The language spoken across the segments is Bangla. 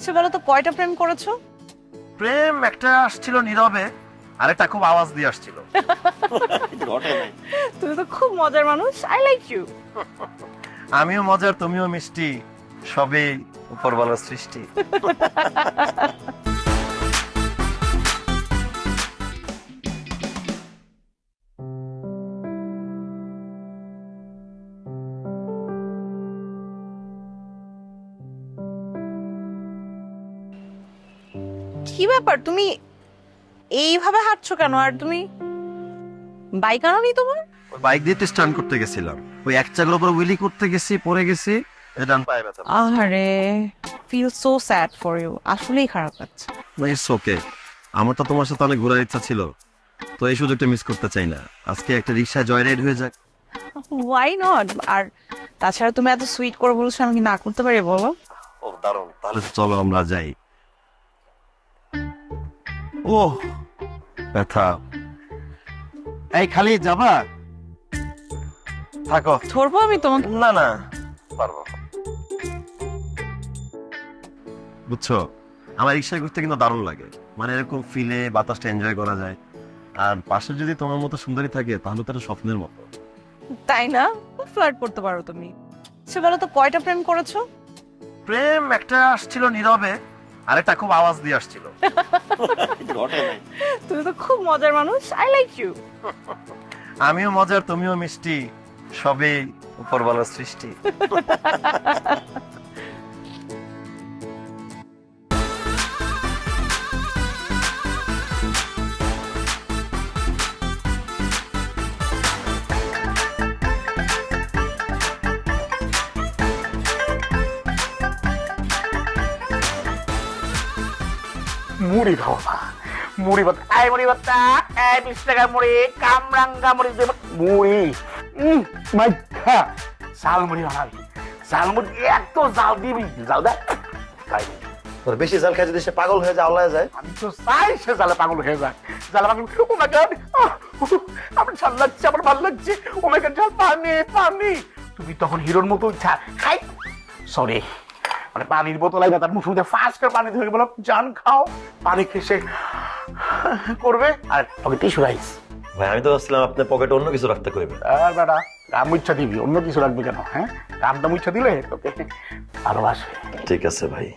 সে বলো তো কয়টা প্রেম করেছো? প্রেম একটা আসছিল নীরবে, আরেকটা খুব আওয়াজ দিয়ে আসছিল। তুমি তো খুব মজার মানুষ, আই লাইক ইউ। আমিও মজার, তুমিও মিষ্টি, সবই উপরওয়ালার সৃষ্টি। কি ব্যাপার, তুমি এইভাবে হাঁটছো কেন? আর তুমি বাইক আনোনি তোমার? ওই বাইক দিয়ে স্টান করতে গেছিলাম, ওই এক চাকার উপর হুইলি করতে গেছি, পড়ে গেছি, এই ডান পায়ে ব্যথা। আরে feel so sad for you, আসলেই খারাপ লাগছে। ইটস ওকে, আমার তো তোমার সাথে অনেক ঘোরার ইচ্ছা ছিল, তো এই সুযোগটা মিস করতে চাই না। আজকে একটা রিক্সায় জয় রাইড হয়ে যাক। Why not? আর তাছাড়া তুমি এত সুইট করে বলছো, আমি কি না করতে পারি বলো? ও দারুণ, তাহলে তো চলো আমরা যাই। ও ব্যথা, এই খালি যাবা? থাকো। ধরবো আমি তোমাকে? না না, পারবো। বুঝছো, আমার রিক্সায় ঘুরতে কিন্তু দারুণ লাগে, মানে এরকম ফিলে বাতাসটা এনজয় করা যায়। আর পাশে যদি তোমার মতো সুন্দরী থাকে তাহলে তো একটা স্বপ্নের মতো। তাই না? ফ্লার্ট করতে পারো তুমি। সে বলো তো কয়টা প্রেম করেছো? প্রেম একটা আসছিল নীরবে, আরেকটা খুব আওয়াজ দিয়ে আসছিল। তুমি তো খুব মজার মানুষ, আই লাইক ইউ। আমিও মজার, তুমিও মিষ্টি, সবই উপরওয়ালার সৃষ্টি। মুড়ি খাও না, মুড়ি ভাত, এই মুড়ি ভাতটা, এই 20 টাকার মুড়ি, কামরাঙ্গা মুড়ি দেব, মুড়ি, মাইখা জাল মুড়ি বানাবি, জাল মুড়ি এত জাল দিবি, জাল দে খাই। তোর বেশি জাল খাই যদি সে পাগল হয়ে যায়, আল্লাহ যায়। আমি তো চাই সে জালে পাগল হয়ে যায়, জালে পাগল। ও মাই গড, আমার ঝাল লাগছে, আমার ভালো লাগছে, ও মাই গড, ঝাল, পানি পানি। তুমি তখন হিরোর মতো ইচ্ছা খাই, সরি মানে পানির বোতল আইনা তার মুখ মধ্যে ফাঁস করে পানি ধরে বলো জান খাও, পানি খেসে করবে। আর ওকে টিস্যু রাইস। ভাই আমি তো ভাবছিলাম আপনার পকেটে অন্য কিছু রাখতে কইবে। আর বেটা কাম ইচ্ছা দিবি, অন্য কিছু রাখবি কেন? হ্যাঁ, কামটা ইচ্ছা দিলে তোকে ভালোবাসবে। ঠিক আছে ভাই।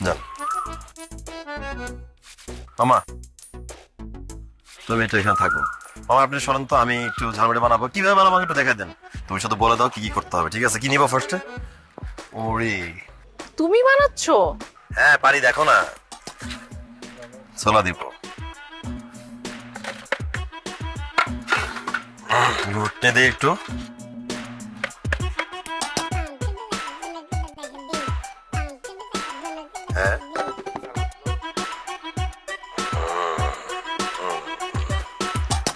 যাও মামা, তুমি একটু এখানে থাকো। মামা আপনি শোনেন তো, আমি একটু ঝালমুড়ি বানাবো, কিভাবে বানাবো আমাকে একটু দেখা দেন। তুমি শুধু বলে দাও কি কি করতে হবে, ঠিক আছে? কি নিবো ফার্স্টে? ওরে তুমি বানাচ্ছো? হ্যাঁ পারি, দেখো না, ছোলা দিব, ঘুরতে দে একটু, হ্যাঁ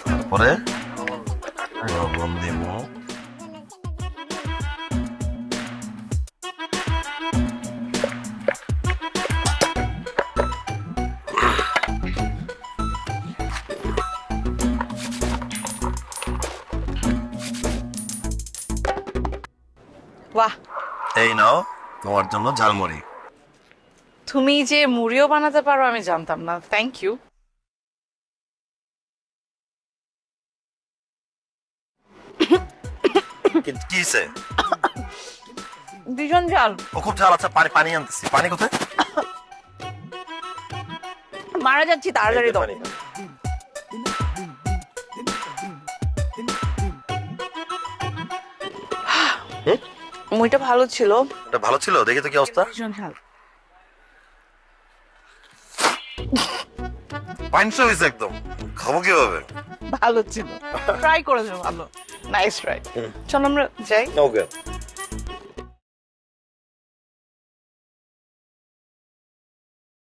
তারপরে লবণ দিব, বাহ, এই নাও তোমার জন্য ঝালমুড়ি। তুমি যে মুড়িও বানাতে পারো আমি জানতাম না, থ্যাংক ইউ। কি হইছে? ভীষণ ঝাল। ও খুব ঝাল। আচ্ছা পানি, পানি আনতেছি। পানি কোথায়? মারা যাচ্ছি, তাড়াতাড়ি দাও। পানি। মুড়িটা ভালো ছিল। এটা ভালো ছিল, দেখি তো কি অবস্থা। ভীষণ ঝাল। পানিটা হয়েছে একদম, খাবো কিভাবে? ভালো ছিল, ট্রাই করেছো ভালো, নাইস ট্রাই। চলো আমরা যাই। ওকে।